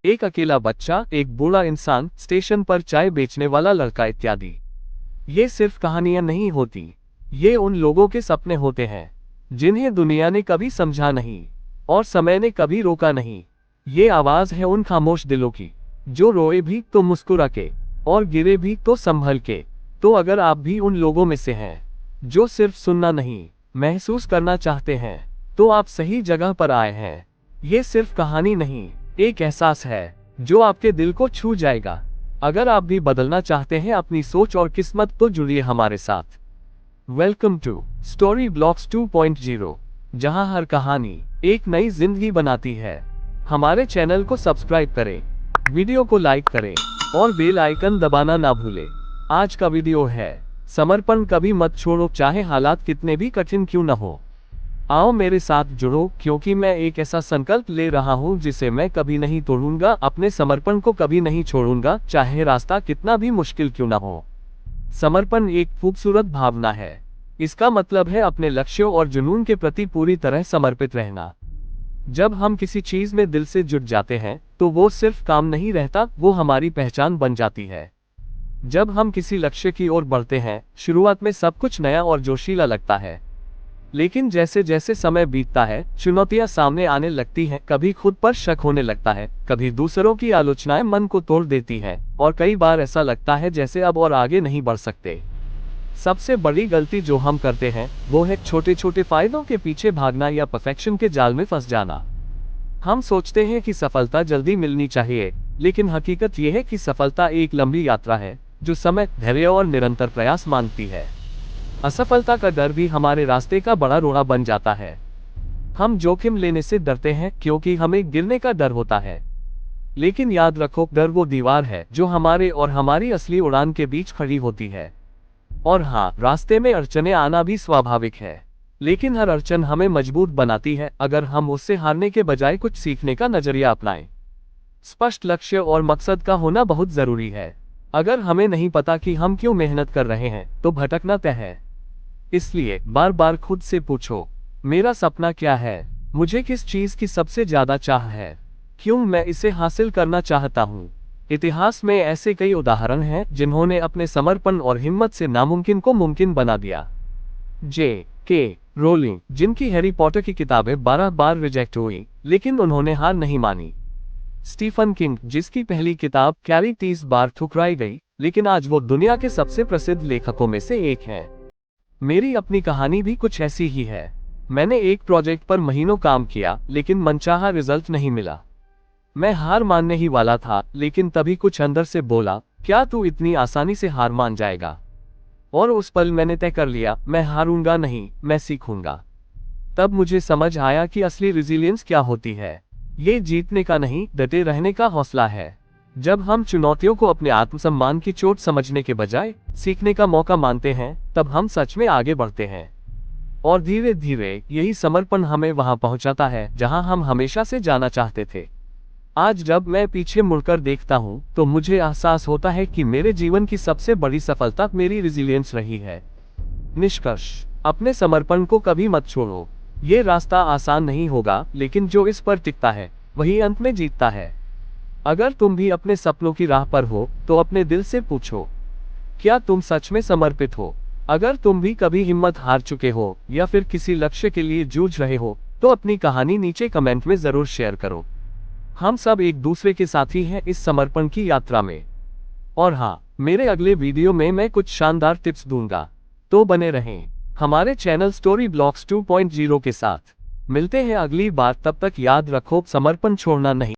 एक अकेला बच्चा, एक बूढ़ा इंसान, स्टेशन पर चाय बेचने वाला लड़का इत्यादि। ये सिर्फ कहानियां नहीं होती, ये उन लोगों के सपने होते हैं जिन्हें दुनिया ने कभी समझा नहीं और समय ने कभी रोका नहीं। ये आवाज है उन खामोश दिलों की, जो रोए भी तो मुस्कुरा के और गिरे भी तो संभल के। तो अगर आप भी उन लोगों में से हैं जो सिर्फ सुनना नहीं, महसूस करना चाहते हैं, तो आप सही जगह पर आए हैं। ये सिर्फ कहानी नहीं, एक एहसास है जो आपके दिल को छू जाएगा। अगर आप भी बदलना चाहते हैं अपनी सोच और किस्मत, तो जुड़िए हमारे साथ। वेलकम टू स्टोरी ब्लॉक्स 2.0, जहां हर कहानी एक नई जिंदगी बनाती है। हमारे चैनल को सब्सक्राइब करें, वीडियो को लाइक करें और बेल आइकन दबाना ना भूलें। आज का वीडियो है समर्पण कभी मत छोड़ो, चाहे हालात कितने भी कठिन क्यों न हो। आओ मेरे साथ जुड़ो, क्योंकि मैं एक ऐसा संकल्प ले रहा हूं जिसे मैं कभी नहीं तोड़ूंगा। अपने समर्पण को कभी नहीं छोड़ूंगा, चाहे रास्ता कितना भी मुश्किल क्यों ना हो। समर्पण एक खूबसूरत भावना है। इसका मतलब है अपने लक्ष्यों और जुनून के प्रति पूरी तरह समर्पित रहना। जब हम किसी चीज में दिल से जुट जाते हैं, तो वो सिर्फ काम नहीं रहता, वो हमारी पहचान बन जाती है। जब हम किसी लक्ष्य की ओर बढ़ते हैं, शुरुआत में सब कुछ नया और जोशीला लगता है, लेकिन जैसे जैसे समय बीतता है, चुनौतियां सामने आने लगती हैं। कभी खुद पर शक होने लगता है, कभी दूसरों की आलोचनाएं मन को तोड़ देती हैं, और कई बार ऐसा लगता है जैसे अब और आगे नहीं बढ़ सकते। सबसे बड़ी गलती जो हम करते हैं, वो है छोटे छोटे फायदों के पीछे भागना या परफेक्शन के जाल में फंस जाना। हम सोचते हैं कि सफलता जल्दी मिलनी चाहिए, लेकिन हकीकत यह है कि सफलता एक लंबी यात्रा है जो समय, धैर्य और निरंतर प्रयास मांगती है। असफलता का डर भी हमारे रास्ते का बड़ा रोड़ा बन जाता है। हम जोखिम लेने से डरते हैं क्योंकि हमें गिरने का डर होता है, लेकिन याद रखो, डर वो दीवार है जो हमारे और हमारी असली उड़ान के बीच खड़ी होती है। और हाँ, रास्ते में अड़चनें आना भी स्वाभाविक है, लेकिन हर अड़चन हमें मजबूत बनाती है अगर हम उससे हारने के बजाय कुछ सीखने का नजरिया अपनाएं। स्पष्ट लक्ष्य और मकसद का होना बहुत जरूरी है। अगर हमें नहीं पता कि हम क्यों मेहनत कर रहे हैं, तो भटकना तय है। इसलिए बार बार खुद से पूछो, मेरा सपना क्या है? मुझे किस चीज की सबसे ज्यादा चाह है? क्यों मैं इसे हासिल करना चाहता हूँ? इतिहास में ऐसे कई उदाहरण हैं जिन्होंने अपने समर्पण और हिम्मत से नामुमकिन को मुमकिन बना दिया। J.K. रोलिंग, जिनकी हैरी पॉटर की किताबें 12 बार रिजेक्ट हुई, लेकिन उन्होंने हार नहीं मानी। स्टीफन किंग, जिसकी पहली किताब कैरी 30 बार ठुकराई गई, लेकिन आज वो दुनिया के सबसे प्रसिद्ध लेखकों में से एक हैं। मेरी अपनी कहानी भी कुछ ऐसी ही है। मैंने एक प्रोजेक्ट पर महीनों काम किया, लेकिन मनचाहा रिजल्ट नहीं मिला। मैं हार मानने ही वाला था, लेकिन तभी कुछ अंदर से बोला, क्या तू इतनी आसानी से हार मान जाएगा? और उस पल मैंने तय कर लिया, मैं हारूंगा नहीं, मैं सीखूंगा। तब मुझे समझ आया कि असली रिजिलियंस क्या होती है। ये जीतने का नहीं, डटे रहने का हौसला है। जब हम चुनौतियों को अपने आत्मसम्मान की चोट समझने के बजाय सीखने का मौका मानते हैं, तब हम सच में आगे बढ़ते हैं। और धीरे धीरे यही समर्पण हमें वहां पहुंचाता है जहां हम हमेशा से जाना चाहते थे। आज जब मैं पीछे मुड़कर देखता हूं, तो मुझे एहसास होता है कि मेरे जीवन की सबसे बड़ी सफलता मेरी रिजिलियंस रही है। निष्कर्ष, अपने समर्पण को कभी मत छोड़ो। ये रास्ता आसान नहीं होगा, लेकिन जो इस पर टिकता है, वही अंत में जीतता है। अगर तुम भी अपने सपनों की राह पर हो, तो अपने दिल से पूछो, क्या तुम सच में समर्पित हो? अगर तुम भी कभी हिम्मत हार चुके हो या फिर किसी लक्ष्य के लिए जूझ रहे हो, तो अपनी कहानी नीचे कमेंट में जरूर शेयर करो। हम सब एक दूसरे के साथी हैं इस समर्पण की यात्रा में। और हाँ, मेरे अगले वीडियो में मैं कुछ शानदार टिप्स दूंगा, तो बने रहें हमारे चैनल स्टोरी ब्लॉक्स 2.0 के साथ। मिलते हैं अगली बार, तब तक याद रखो, समर्पण छोड़ना नहीं।